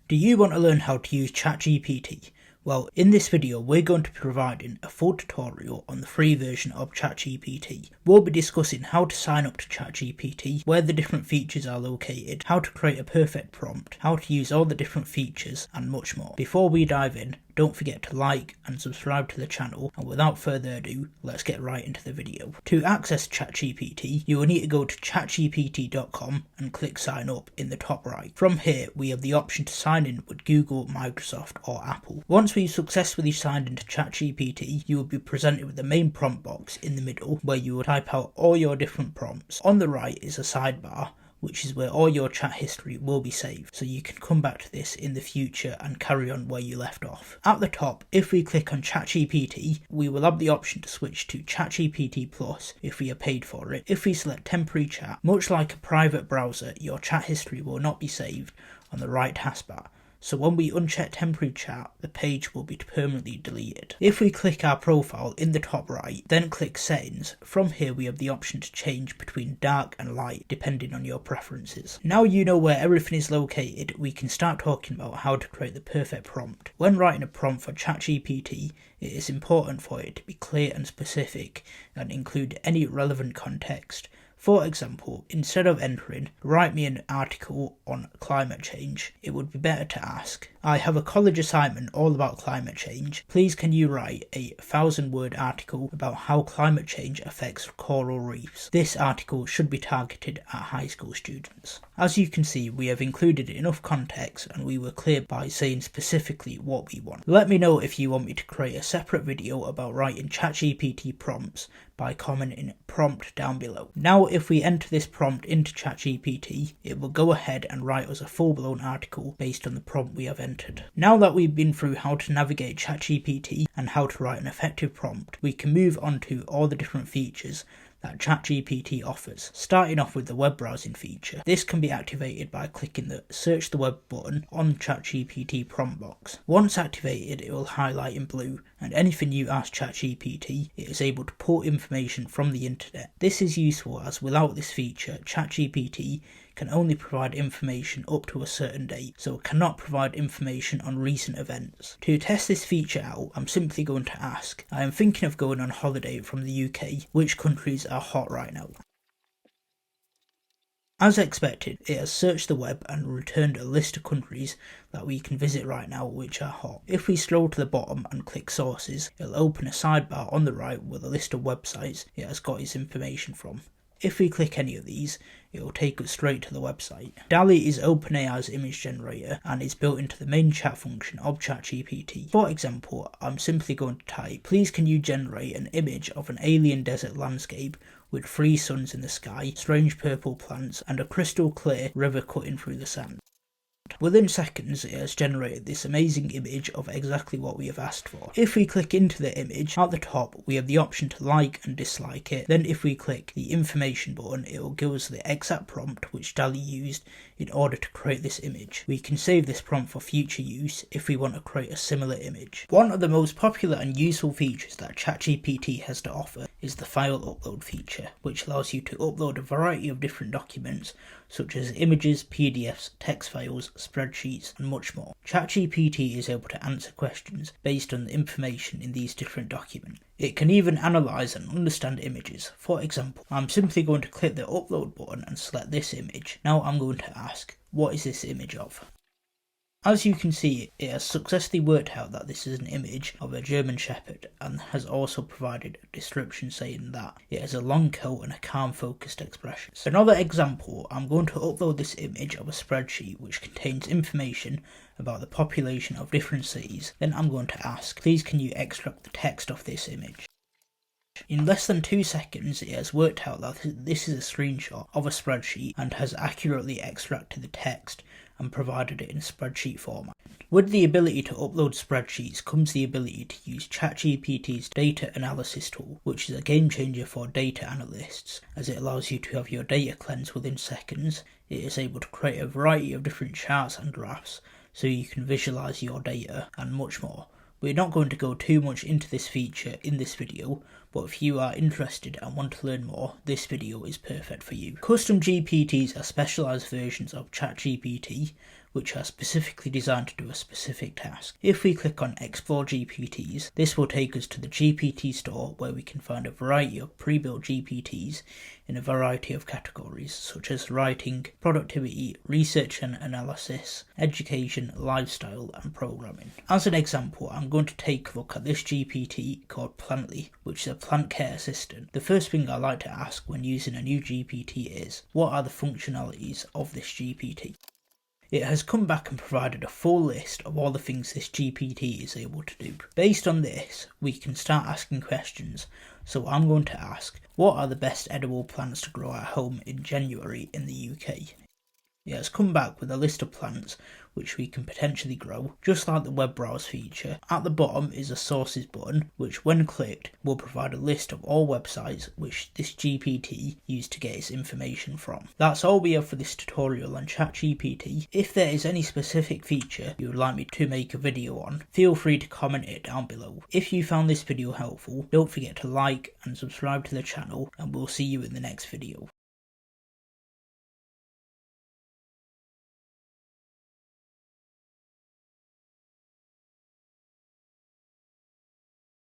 Do you want to learn how to use ChatGPT? Well, in this video we're going to be providing a full tutorial on the free version of ChatGPT. We'll be discussing how to sign up to ChatGPT, where the different features are located, how to create a perfect prompt, how to use all the different features and much more. Before we dive in, don't forget to like and subscribe to the channel, and without further ado, let's get right into the video. To access ChatGPT, you will need to go to chatgpt.com and click sign up in the top right. From here, we have the option to sign in with Google, Microsoft or Apple. Once we've successfully signed into ChatGPT, you will be presented with the main prompt box in the middle where you will type out all your different prompts. On the right is a sidebar, which is where all your chat history will be saved, so you can come back to this in the future and carry on where you left off. At the top, if we click on ChatGPT, we will have the option to switch to ChatGPT Plus if we are paid for it. If we select temporary chat, much like a private browser, your chat history will not be saved on the right taskbar. So when we uncheck temporary chat, the page will be permanently deleted. If we click our profile in the top right, then click settings, from here we have the option to change between dark and light depending on your preferences. Now you know where everything is located, we can start talking about how to create the perfect prompt. When writing a prompt for ChatGPT, it is important for it to be clear and specific and include any relevant context. For example, instead of entering, write me an article on climate change, it would be better to ask, I have a college assignment all about climate change. Please can you write a 1,000-word article about how climate change affects coral reefs? This article should be targeted at high school students. As you can see, we have included enough context and we were clear by saying specifically what we want. Let me know if you want me to create a separate video about writing ChatGPT prompts by commenting prompt down below. Now if we enter this prompt into ChatGPT, it will go ahead and write us a full-blown article based on the prompt we have entered. Now that we've been through how to navigate ChatGPT and how to write an effective prompt, we can move on to all the different features that ChatGPT offers, starting off with the web browsing feature. This can be activated by clicking the Search the Web button on ChatGPT prompt box. Once activated, it will highlight in blue, and anything you ask ChatGPT, it is able to pull information from the internet. This is useful as without this feature, ChatGPT can only provide information up to a certain date, so it cannot provide information on recent events. To test this feature out, I'm simply going to ask, I am thinking of going on holiday from the UK, which countries are hot right now? As expected, it has searched the web and returned a list of countries that we can visit right now which are hot. If we scroll to the bottom and click sources, it'll open a sidebar on the right with a list of websites it has got its information from. If we click any of these, it will take us straight to the website. DALL-E is OpenAI's image generator and is built into the main chat function of ChatGPT. For example, I'm simply going to type, please can you generate an image of an alien desert landscape with 3 suns in the sky, strange purple plants and a crystal clear river cutting through the sand. Within seconds, it has generated this amazing image of exactly what we have asked for. If we click into the image, at the top we have the option to like and dislike it. Then if we click the information button, it will give us the exact prompt which DALL-E used in order to create this image. We can save this prompt for future use if we want to create a similar image. One of the most popular and useful features that ChatGPT has to offer is the file upload feature, which allows you to upload a variety of different documents such as images, PDFs, text files, spreadsheets and much more. ChatGPT is able to answer questions based on the information in these different documents. It can even analyse and understand images. For example, I'm simply going to click the upload button and select this image. Now I'm going to ask, what is this image of? As you can see, it has successfully worked out that this is an image of a German Shepherd and has also provided a description saying that it has a long coat and a calm focused expression. Another example, I'm going to upload this image of a spreadsheet which contains information about the population of different cities. Then I'm going to ask, please can you extract the text of this image? In less than 2 seconds, it has worked out that this is a screenshot of a spreadsheet and has accurately extracted the text and provided it in spreadsheet format. With the ability to upload spreadsheets comes the ability to use ChatGPT's data analysis tool, which is a game changer for data analysts as it allows you to have your data cleansed within seconds. It is able to create a variety of different charts and graphs so you can visualize your data and much more. We're not going to go too much into this feature in this video, but if you are interested and want to learn more, this video is perfect for you. Custom GPTs are specialised versions of ChatGPT which are specifically designed to do a specific task. If we click on Explore GPTs, this will take us to the GPT store where we can find a variety of pre-built GPTs in a variety of categories such as writing, productivity, research and analysis, education, lifestyle and programming. As an example, I'm going to take a look at this GPT called Plantly, which is a plant care assistant. The first thing I like to ask when using a new GPT is, what are the functionalities of this GPT? It has come back and provided a full list of all the things this GPT is able to do. Based on this, we can start asking questions. So I'm going to ask, what are the best edible plants to grow at home in January in the UK? It has come back with a list of plants which we can potentially grow, just like the web browse feature. At the bottom is a sources button, which when clicked will provide a list of all websites which this GPT used to get its information from. That's all we have for this tutorial on ChatGPT. If there is any specific feature you would like me to make a video on, feel free to comment it down below. If you found this video helpful, don't forget to like and subscribe to the channel, and we'll see you in the next video.